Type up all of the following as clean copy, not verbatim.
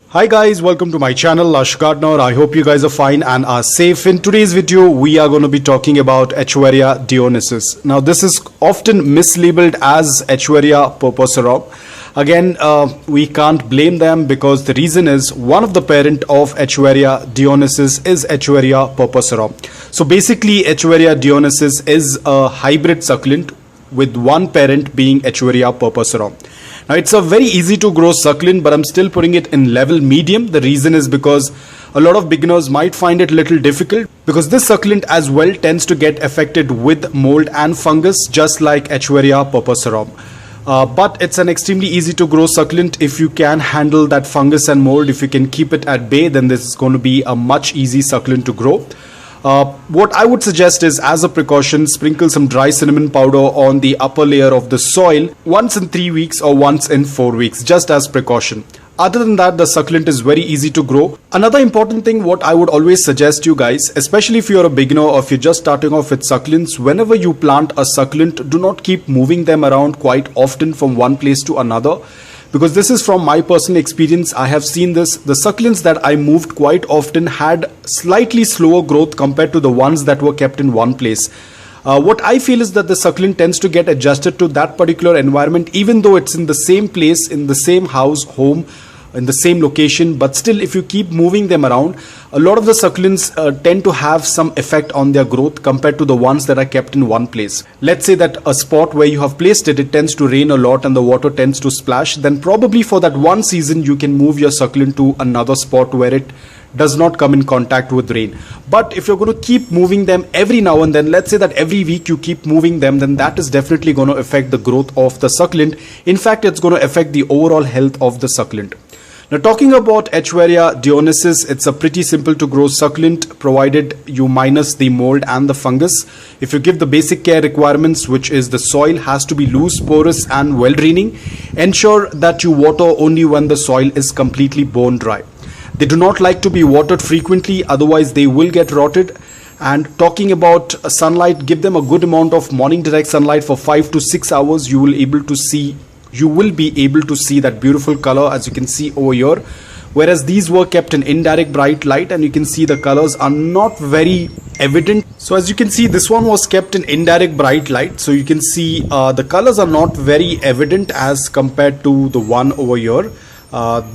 Hi guys, welcome to my channel Lush Gardener. I hope you guys are fine and are safe. In today's video, we are going to be talking about Echeveria Dionysos. Now this is often mislabeled as Echeveria purpurea. Again, we can't blame them because the reason is one of the parent of Echeveria Dionysos is Echeveria purpurea. So basically Echeveria Dionysos is a hybrid succulent with one parent being Echeveria purpurea. Now it's a very easy to grow succulent, but I'm still putting it in level medium. The reason is because a lot of beginners might find it a little difficult because this succulent as well tends to get affected with mold and fungus just like Echeveria purpurea. But it's an extremely easy to grow succulent. If you can handle that fungus and mold, if you can keep it at bay, then this is going to be a much easy succulent to grow. What I would suggest is, as a precaution, sprinkle some dry cinnamon powder on the upper layer of the soil once in 3 weeks or once in 4 weeks, just as precaution. Other than that, the succulent is very easy to grow. Another important thing, what I would always suggest you guys, especially if you're a beginner or if you're just starting off with succulents, whenever you plant a succulent, do not keep moving them around quite often from one place to another. Because this is from my personal experience. I have seen this. The succulents that I moved quite often had slightly slower growth compared to the ones that were kept in one place. What I feel is that the succulent tends to get adjusted to that particular environment, even though it's in the same place, in the same house, home, in the same location. But still, if you keep moving them around, a lot of the succulents tend to have some effect on their growth compared to the ones that are kept in one place. Let's say that a spot where you have placed it, it tends to rain a lot and the water tends to splash. Then probably for that one season, you can move your succulent to another spot where it does not come in contact with rain. But if you're going to keep moving them every now and then, let's say that every week you keep moving them, then that is definitely going to affect the growth of the succulent. In fact, it's going to affect the overall health of the succulent. Now talking about Echeveria Dionysos, it's a pretty simple to grow succulent provided you minus the mold and the fungus. If you give the basic care requirements, which is the soil has to be loose, porous and well draining. Ensure that you water only when the soil is completely bone dry. They do not like to be watered frequently, otherwise they will get rotted. And talking about sunlight, give them a good amount of morning direct sunlight for 5 to 6 hours. You will be able to see that beautiful color as you can see over here, whereas these were kept in indirect bright light and you can see the colors are not very evident. So as you can see, this one was kept in indirect bright light, so you can see the colors are not very evident as compared to the one over here.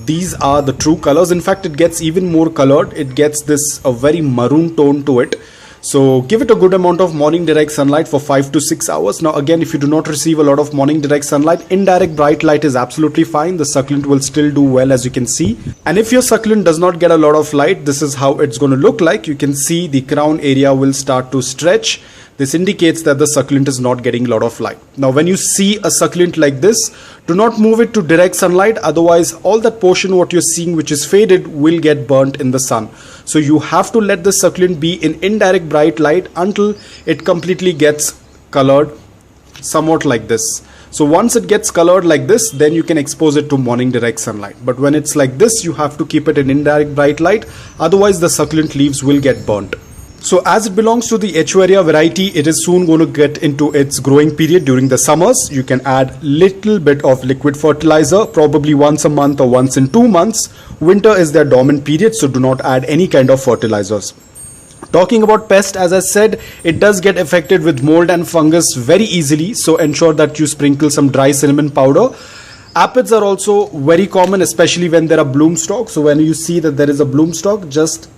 These are the true colors. In fact, it gets even more colored. It gets this a very maroon tone to it. So give it a good amount of morning direct sunlight for 5 to 6 hours. Now again, if you do not receive a lot of morning direct sunlight, indirect bright light is absolutely fine. The succulent will still do well, as you can see. And if your succulent does not get a lot of light, this is how it's going to look like. You can see the crown area will start to stretch. This indicates that the succulent is not getting a lot of light. Now when you see a succulent like this, do not move it to direct sunlight, otherwise all that portion what you're seeing which is faded will get burnt in the sun. So you have to let the succulent be in indirect bright light until it completely gets colored somewhat like this. So once it gets colored like this, then you can expose it to morning direct sunlight. But when it's like this, you have to keep it in indirect bright light, otherwise the succulent leaves will get burnt. So as it belongs to the Echeveria variety, it is soon going to get into its growing period during the summers. You can add little bit of liquid fertilizer, probably once a month or once in 2 months. Winter is their dormant period, so do not add any kind of fertilizers. Talking about pest, as I said, it does get affected with mold and fungus very easily, so ensure that you sprinkle some dry cinnamon powder. Aphids are also very common, especially when there are bloom stalks. So when you see that there is a bloom stalk, just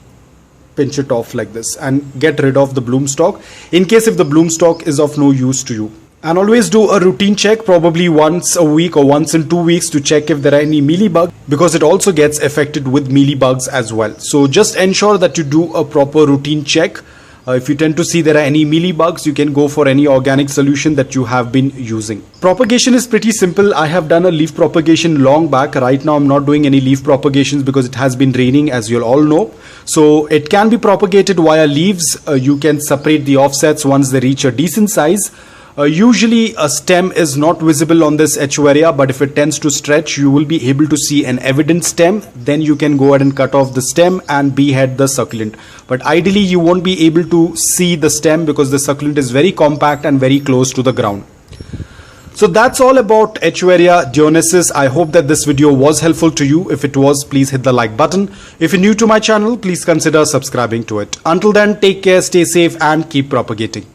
pinch it off like this and get rid of the bloom stalk in case if the bloom stalk is of no use to you. And always do a routine check, probably once a week or once in 2 weeks, to check if there are any mealybugs, because it also gets affected with mealybugs as well. So just ensure that you do a proper routine check. If you tend to see there are any mealybugs, you can go for any organic solution that you have been using. Propagation is pretty simple. I have done a leaf propagation long back. Right now I'm not doing any leaf propagations because it has been raining, as you'll all know. So it can be propagated via leaves. You can separate the offsets once they reach a decent size. Usually a stem is not visible on this Echeveria, but if it tends to stretch, you will be able to see an evident stem. Then you can go ahead and cut off the stem and behead the succulent. But ideally you won't be able to see the stem because the succulent is very compact and very close to the ground. So that's all about Echeveria Dionysos. I hope that this video was helpful to you. If it was, please hit the like button. If you're new to my channel, please consider subscribing to it. Until then, take care, stay safe and keep propagating.